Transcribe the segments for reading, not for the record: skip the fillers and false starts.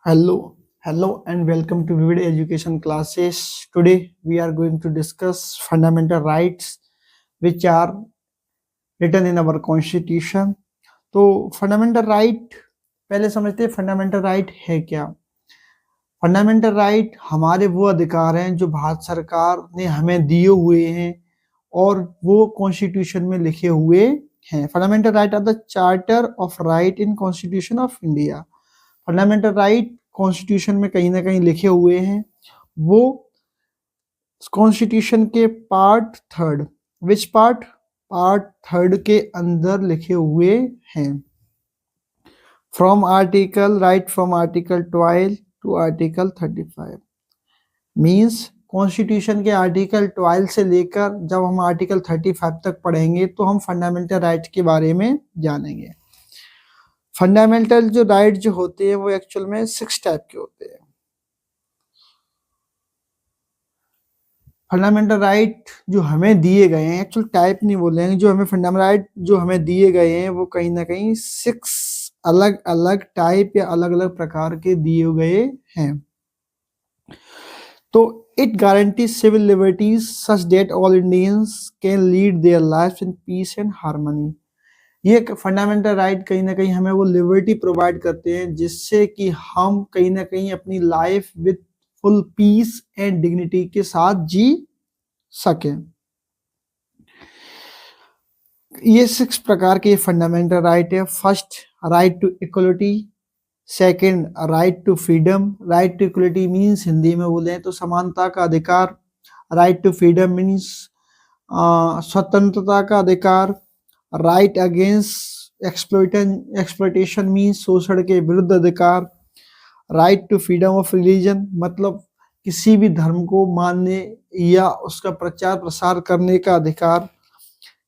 Hello, and welcome to Vivid Education classes. Today we are going to discuss fundamental rights which are written in our constitution. तो fundamental right पहले समझते हैं fundamental right है क्या। Fundamental right हमारे वो अधिकार हैं जो भारत सरकार ने हमें दिए हुए हैं और वो कॉन्स्टिट्यूशन में लिखे हुए हैं। Fundamental right are the charter of right in constitution of India. Fundamental right constitution में कहीं ना कहीं लिखे हुए हैं। वो कॉन्स्टिट्यूशन के पार्ट थर्ड पार्ट थर्ड के अंदर लिखे हुए हैं। From article 12 to article 35 means constitution के आर्टिकल 12 से लेकर जब हम आर्टिकल 35 तक पढ़ेंगे तो हम फंडामेंटल राइट के बारे में जानेंगे। फंडामेंटल जो राइट जो होते हैं वो एक्चुअल में 6 टाइप के होते हैं। फंडामेंटल राइट जो हमें दिए गए हैं, एक्चुअल टाइप नहीं बोलेंगे, जो हमें फंडामेंटल राइट जो हमें दिए गए हैं वो कहीं ना कहीं 6 अलग अलग टाइप या अलग अलग प्रकार के दिए गए हैं। तो it guarantees civil liberties such that all Indians can lead their life in peace and harmony. ये फंडामेंटल राइट कहीं ना कहीं हमें वो लिबर्टी प्रोवाइड करते हैं जिससे कि हम कहीं ना कहीं अपनी life with full peace and dignity के साथ जी सकें। ये 6 प्रकार के फंडामेंटल राइट है। First, right to equality. Second, right to freedom. Right to equality means Hindi में बोले तो समानता का अधिकार। राइट टू फ्रीडम मीन्स स्वतंत्रता का अधिकार। राइट अगेंस्ट एक्सप्लॉयटेशन मीन्स शोषण के विरुद्ध अधिकार। Right to freedom of religion मतलब किसी भी धर्म को मानने या उसका प्रचार प्रसार करने का अधिकार।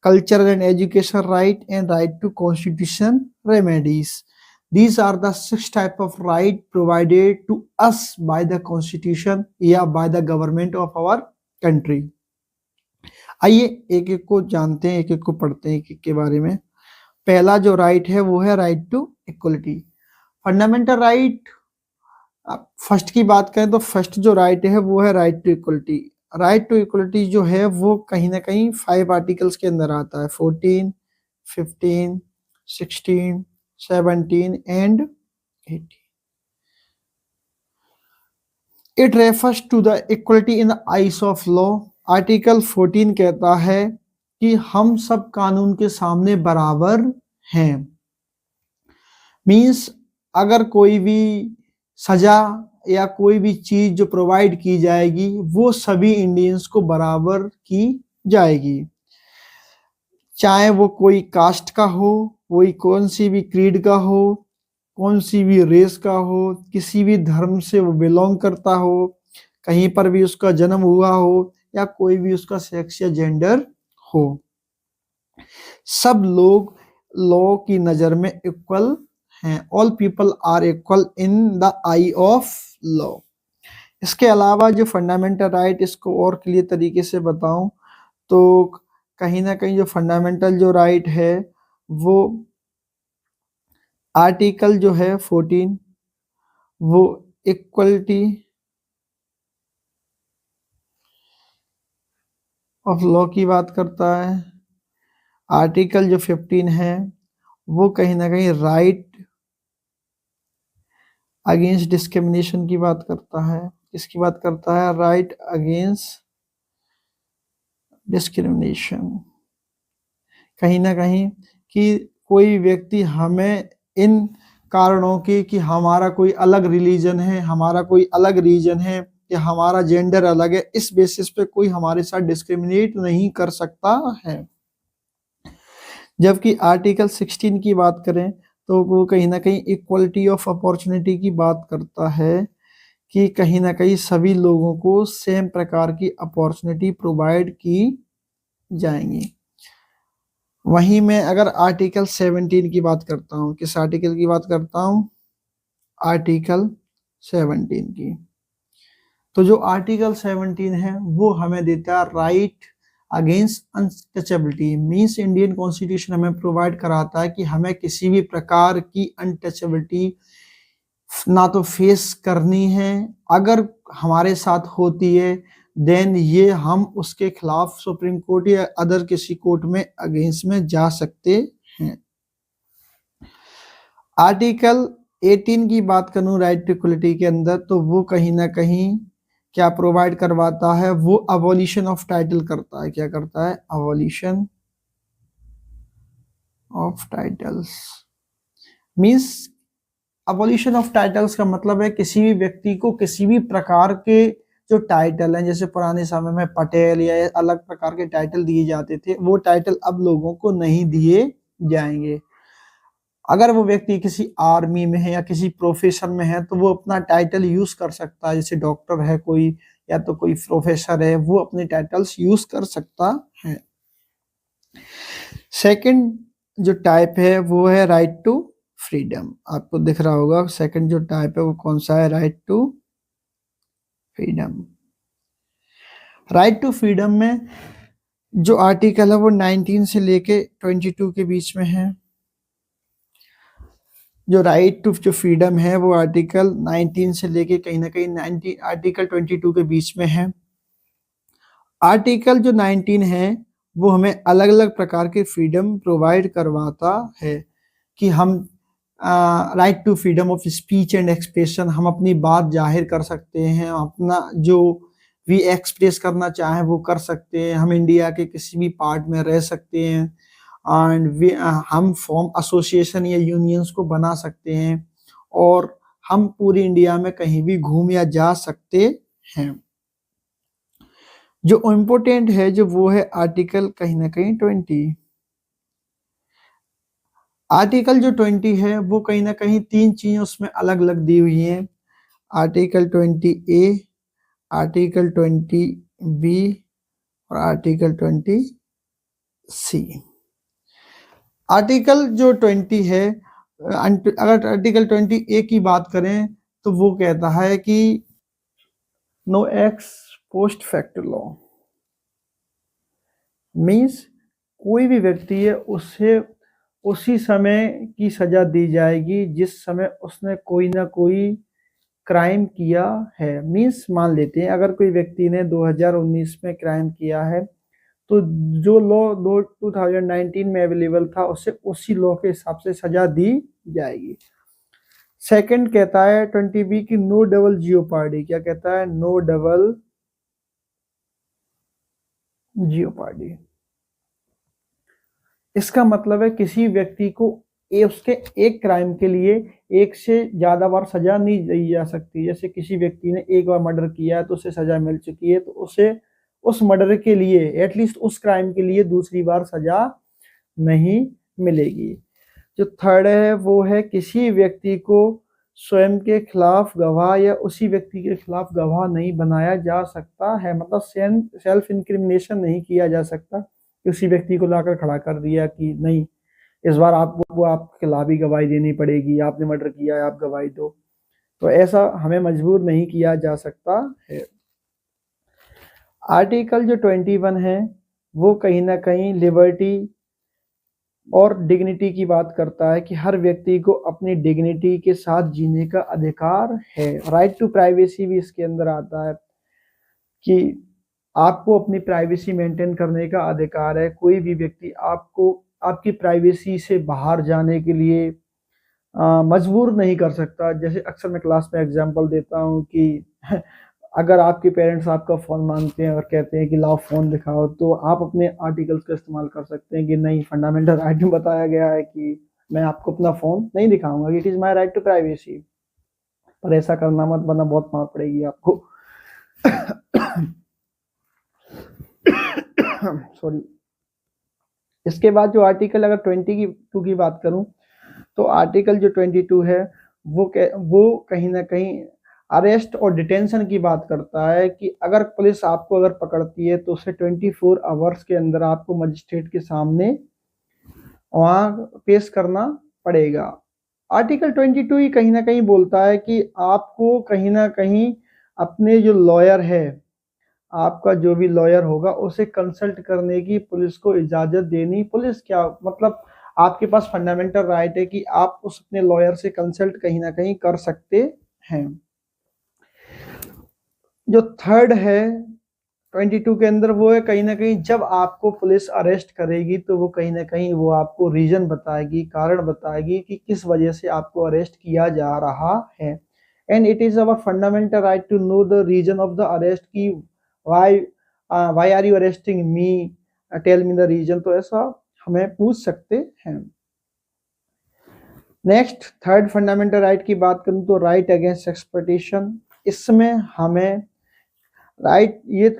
Cultural and education right and right to constitution remedies. These are the 6 type of right provided to us by the constitution या by the government of our country। आइए एक एक को जानते हैं, एक एक को पढ़ते हैं एक एक के बारे में। पहला जो राइट है वो है right to equality. Fundamental right first की बात करें तो फर्स्ट जो राइट है वो है right to equality. Right to equality जो है वो कहीं ना कहीं 5 आर्टिकल्स के अंदर आता है, 14, 15, 16, 17 and 18. It refers to the equality in the eyes of law. Article 14 कहता है कि हम सब कानून के सामने बराबर हैं। मीन्स अगर कोई भी सजा या कोई भी चीज जो प्रोवाइड की जाएगी वो सभी इंडियंस को बराबर की जाएगी, चाहे वो कोई कास्ट का हो, कोई कौन सी भी क्रीड का हो, कौन सी भी रेस का हो, किसी भी धर्म से वो बिलोंग करता हो, कहीं पर भी उसका जन्म हुआ हो या कोई भी उसका सेक्स या जेंडर हो। सब लोग लॉ की नजर में इक्वल हैं। All people are equal in the eye of law. इसके अलावा जो फंडामेंटल राइट, इसको और क्लियर तरीके से बताऊं तो कहीं ना कहीं जो फंडामेंटल जो राइट है वो आर्टिकल जो है 14 वो इक्वलिटी ऑफ लॉ की बात करता है। आर्टिकल जो 15 है वो कहीं ना कहीं राइट अगेंस्ट डिस्क्रिमिनेशन की बात करता है। इसकी बात करता है राइट अगेंस्ट डिस्क्रिमिनेशन। कहीं ना कहीं कि कोई व्यक्ति हमें इन कारणों की कि हमारा कोई अलग रिलीजन है, हमारा कोई अलग रीजन है या हमारा जेंडर अलग है, इस बेसिस पे कोई हमारे साथ डिस्क्रिमिनेट नहीं कर सकता है। जबकि आर्टिकल 16 की बात करें तो वो कहीं ना कहीं इक्वलिटी ऑफ अपॉर्चुनिटी की बात करता है कि कहीं ना कहीं सभी लोगों को सेम प्रकार की अपॉर्चुनिटी प्रोवाइड की जाएंगी। वहीं मैं अगर आर्टिकल 17 की बात करता हूँ, किस आर्टिकल की बात करता हूँ? आर्टिकल 17 की। तो जो आर्टिकल 17 है वो हमें देता है right against untouchability. Means Indian constitution हमें प्रोवाइड कराता है कि हमें किसी भी प्रकार की अनटचेबिलिटी ना तो फेस करनी है, अगर हमारे साथ होती है देन ये हम उसके खिलाफ सुप्रीम कोर्ट या अदर किसी कोर्ट में अगेंस्ट में जा सकते हैं। आर्टिकल 18 की बात करूं राइट टू इक्वलिटी के अंदर, तो वो कहीं ना कहीं क्या प्रोवाइड करवाता है, वो अबॉलिशन ऑफ टाइटल करता है। क्या करता है? Abolition of titles. Means abolition of titles का मतलब है किसी भी व्यक्ति को किसी भी प्रकार के जो टाइटल हैं, जैसे पुराने समय में पटेल या अलग प्रकार के टाइटल दिए जाते थे, वो टाइटल अब लोगों को नहीं दिए जाएंगे। अगर वो व्यक्ति किसी आर्मी में है या किसी प्रोफेशन में है तो वो अपना टाइटल यूज कर सकता है, जैसे डॉक्टर है कोई या तो कोई प्रोफेसर है, वो अपने टाइटल्स यूज कर सकता है। सेकंड जो टाइप है वो है राइट टू फ्रीडम। आपको दिख रहा होगा सेकंड जो टाइप है वो कौन सा है? Right to freedom. Right to freedom में जो आर्टिकल है वो 19 से लेके 22 के बीच में है। जो राइट टू जो फ्रीडम है वो आर्टिकल 19 से लेके कहीं ना कहीं आर्टिकल 22 के बीच में है। आर्टिकल जो 19 है वो हमें अलग अलग प्रकार के फ्रीडम प्रोवाइड करवाता है कि हम right to freedom of speech and expression, हम अपनी बात जाहिर कर सकते हैं, अपना जो भी एक्सप्रेस करना चाहें वो कर सकते हैं, हम इंडिया के किसी भी पार्ट में रह सकते हैं एंड हम फॉर्म एसोसिएशन या यूनियंस को बना सकते हैं और हम पूरी इंडिया में कहीं भी घूम या जा सकते हैं। जो इम्पोर्टेंट है जो वो है आर्टिकल कहीं ना कहीं 20। आर्टिकल जो 20 है वो कहीं ना कहीं तीन चीजें उसमें अलग अलग दी हुई हैं। आर्टिकल 20A, आर्टिकल 20B और आर्टिकल 20C। आर्टिकल जो 20 है, अगर आर्टिकल 20A की बात करें तो वो कहता है कि no ex post fact law. Means कोई भी व्यक्ति है उससे उसी समय की सजा दी जाएगी जिस समय उसने कोई ना कोई क्राइम किया है। मीन्स मान लेते हैं अगर कोई व्यक्ति ने 2019 में क्राइम किया है तो जो लॉ 2019 में अवेलेबल था उससे उसी लॉ के हिसाब से सजा दी जाएगी। सेकंड कहता है 20B की नो डबल जियोपार्डी। क्या कहता है? No double jeopardy. इसका मतलब है किसी व्यक्ति को उसके एक क्राइम के लिए एक से ज्यादा बार सजा नहीं दी जा सकती। जैसे किसी व्यक्ति ने एक बार मर्डर किया है तो उसे सजा मिल चुकी है, तो उसे उस मर्डर के लिए एटलीस्ट उस क्राइम के लिए दूसरी बार सजा नहीं मिलेगी। जो थर्ड है वो है किसी व्यक्ति को स्वयं के खिलाफ गवाह या उसी व्यक्ति के खिलाफ गवाह नहीं बनाया जा सकता है। मतलब सेल्फ इंक्रिमिनेशन नहीं किया जा सकता। किसी व्यक्ति को लाकर खड़ा कर दिया कि नहीं इस बार आपको आपके खिलाफ ही गवाही देनी पड़ेगी, आपने मर्डर किया है आप गवाही दो, तो ऐसा हमें मजबूर नहीं किया जा सकता है। आर्टिकल जो 21 है वो कहीं ना कहीं लिबर्टी और डिग्निटी की बात करता है कि हर व्यक्ति को अपनी डिग्निटी के साथ जीने का अधिकार है। राइट टू प्राइवेसी भी इसके अंदर आता है कि आपको अपनी प्राइवेसी मेंटेन करने का अधिकार है। कोई भी व्यक्ति आपको आपकी प्राइवेसी से बाहर जाने के लिए मजबूर नहीं कर सकता। जैसे अक्सर मैं क्लास में एग्जांपल देता हूँ कि अगर आपके पेरेंट्स आपका फ़ोन मांगते हैं और कहते हैं कि लाओ फ़ोन दिखाओ, तो आप अपने आर्टिकल्स का इस्तेमाल कर सकते हैं कि नहीं, फंडामेंटल राइट में बताया गया है कि मैं आपको अपना फ़ोन नहीं दिखाऊंगा, it is my right to privacy. पर ऐसा करना मत, वरना बहुत मार पड़ेगी आपको। सॉरी। इसके बाद जो आर्टिकल अगर 22 की बात करूं तो आर्टिकल जो 22 है वो कहीं ना कहीं अरेस्ट और डिटेंशन की बात करता है कि अगर पुलिस आपको अगर पकड़ती है तो उसे 24 आवर्स के अंदर आपको मजिस्ट्रेट के सामने वहां पेश करना पड़ेगा। आर्टिकल 22 ही कहीं ना कहीं बोलता है कि आपको कहीं ना कहीं अपने जो लॉयर है, आपका जो भी लॉयर होगा उसे कंसल्ट करने की पुलिस को इजाजत देनी। पुलिस क्या मतलब आपके पास फंडामेंटल राइट है कि आप उस अपने लॉयर से कंसल्ट कहीं ना कहीं कर सकते हैं। जो थर्ड है 22 के अंदर, वो है कहीं ना कहीं जब आपको पुलिस अरेस्ट करेगी तो वो कहीं ना कहीं वो आपको रीजन बताएगी, कारण बताएगी कि किस वजह से आपको अरेस्ट किया जा रहा है। And it is our fundamental right to know the reason of the arrest की why are you arresting me, tell me the reason. तो ऐसा हमें पूछ सकते हैं। नेक्स्ट थर्ड फंडामेंटल राइट की बात करूं तो राइट अगेंस्ट एक्सप्लॉयटेशन। इसमें हमें राइट ये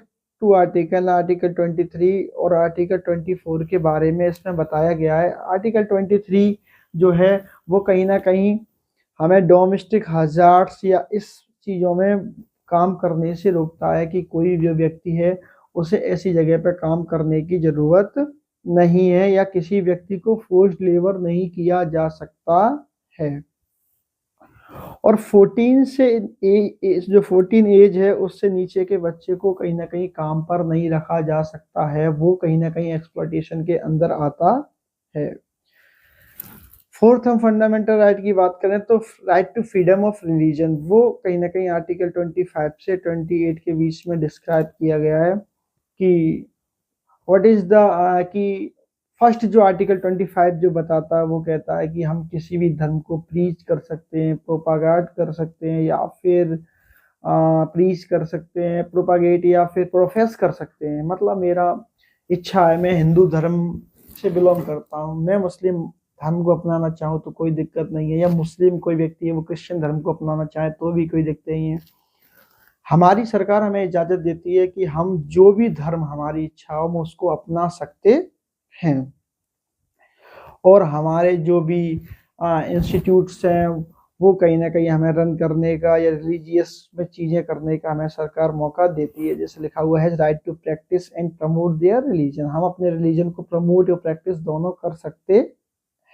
टू आर्टिकल 23 और आर्टिकल 24 के बारे में इसमें बताया गया है। आर्टिकल 23 जो है वो कहीं ना कहीं हमें डोमेस्टिक हजार्ड्स या इस चीज़ों में काम करने से रोकता है कि कोई जो व्यक्ति है उसे ऐसी जगह पर काम करने की ज़रूरत नहीं है या किसी व्यक्ति को फोर्स्ड लेबर नहीं किया जा सकता है। और 14 से जो 14 एज है उससे नीचे के बच्चे को कहीं ना कहीं काम पर नहीं रखा जा सकता है, वो कहीं ना कहीं एक्सप्लॉयटेशन के अंदर आता है। फोर्थ हम फंडामेंटल राइट की बात करें तो right to freedom of religion, वो कहीं ना कहीं आर्टिकल 25 से 28 के बीच में डिस्क्राइब किया गया है कि व्हाट इज द कि फर्स्ट जो आर्टिकल 25 जो बताता है वो कहता है कि हम किसी भी धर्म को प्रीच कर सकते हैं, प्रोपागेट कर सकते हैं, या फिर प्रीच कर सकते हैं, प्रोपागेट या फिर प्रोफेस कर सकते हैं। मतलब मेरा इच्छा है, मैं हिंदू धर्म से बिलोंग करता हूँ, मैं मुस्लिम धर्म को अपनाना चाहूँ तो कोई दिक्कत नहीं है, या मुस्लिम कोई व्यक्ति है वो क्रिश्चियन धर्म को अपनाना चाहे तो भी कोई दिक्कत नहीं है। हमारी सरकार हमें इजाजत देती है कि हम जो भी धर्म हमारी इच्छा हो उसको अपना सकते हैं। और हमारे जो भी इंस्टीट्यूट्स हैं वो कहीं ना कहीं हमें रन करने का या रिलीजियस में चीज़ें करने का हमें सरकार मौका देती है। जैसे लिखा हुआ है right to practice and promote their religion, हम अपने रिलीजन को प्रमोट और प्रैक्टिस दोनों कर सकते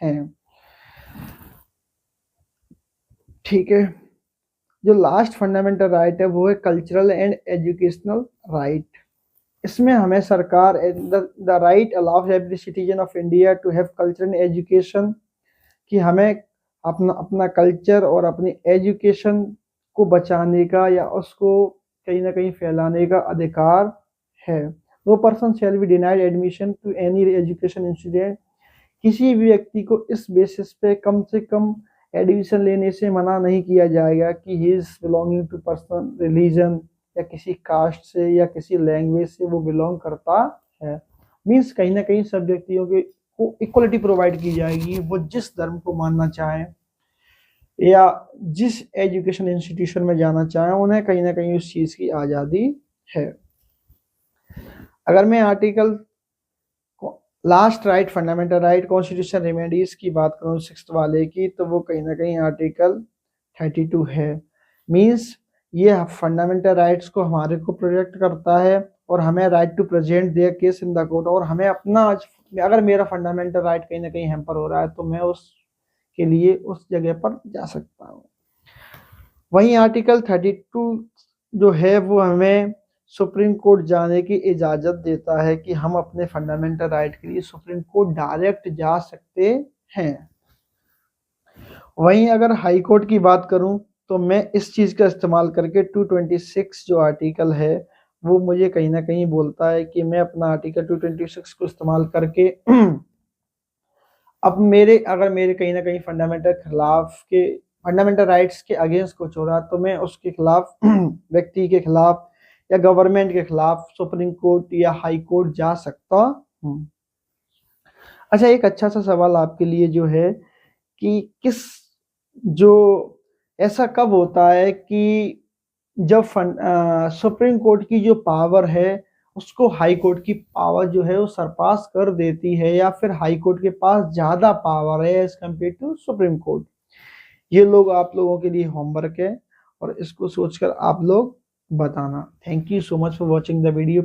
हैं। ठीक है, जो लास्ट फंडामेंटल राइट है वो है कल्चरल एंड एजुकेशनल राइट। इसमें हमें सरकार the right allows every citizen of India to have culture and education, कि हमें अपना कल्चर और अपनी एजुकेशन को बचाने का या उसको कहीं ना कहीं फैलाने का अधिकार है। No person shall be denied admission to any education institute, किसी भी व्यक्ति को इस बेसिस पे कम से कम एडमिशन लेने से मना नहीं किया जाएगा कि he is belonging to person religion, या किसी कास्ट से या किसी लैंग्वेज से वो बिलोंग करता है। मीन्स कहीं ना कहीं सब व्यक्तियों को इक्वलिटी प्रोवाइड की जाएगी, वो जिस धर्म को मानना चाहें या जिस एजुकेशन इंस्टीट्यूशन में जाना चाहें उन्हें कहीं ना कहीं उस चीज़ की आज़ादी है। अगर मैं article last right fundamental right constitution remedies की बात करूँ 6th वाले की, तो वो कहीं ना कहीं आर्टिकल 32 है। मीन्स ये फंडामेंटल राइट्स को हमारे को प्रोटेक्ट करता है और हमें right to present their case in the court, और हमें अपना अगर मेरा फंडामेंटल राइट कहीं ना कहीं हैम्पर हो रहा है तो मैं उसके लिए उस जगह पर जा सकता हूँ। वहीं आर्टिकल 32 जो है वो हमें सुप्रीम कोर्ट जाने की इजाज़त देता है कि हम अपने फंडामेंटल राइट के लिए सुप्रीम कोर्ट डायरेक्ट जा सकते हैं। वहीं अगर हाई कोर्ट की बात करूं तो मैं इस चीज़ का इस्तेमाल करके 226 जो आर्टिकल है वो मुझे कहीं ना कहीं बोलता है कि मैं अपना आर्टिकल 226 को इस्तेमाल करके अब अगर मेरे कहीं ना कहीं फंडामेंटल राइट्स के अगेंस्ट कुछ हो रहा तो मैं उसके खिलाफ व्यक्ति के खिलाफ या गवर्नमेंट के खिलाफ सुप्रीम कोर्ट या हाई कोर्ट जा सकता हूँ। अच्छा, एक अच्छा सा सवाल आपके लिए जो है कि ऐसा कब होता है कि जब सुप्रीम कोर्ट की जो पावर है उसको हाई कोर्ट की पावर जो है वो सरपास कर देती है, या फिर हाई कोर्ट के पास ज़्यादा पावर है as compare to supreme court. ये आप लोगों के लिए होमवर्क है और इसको सोचकर आप लोग बताना। Thank you so much for watching the video.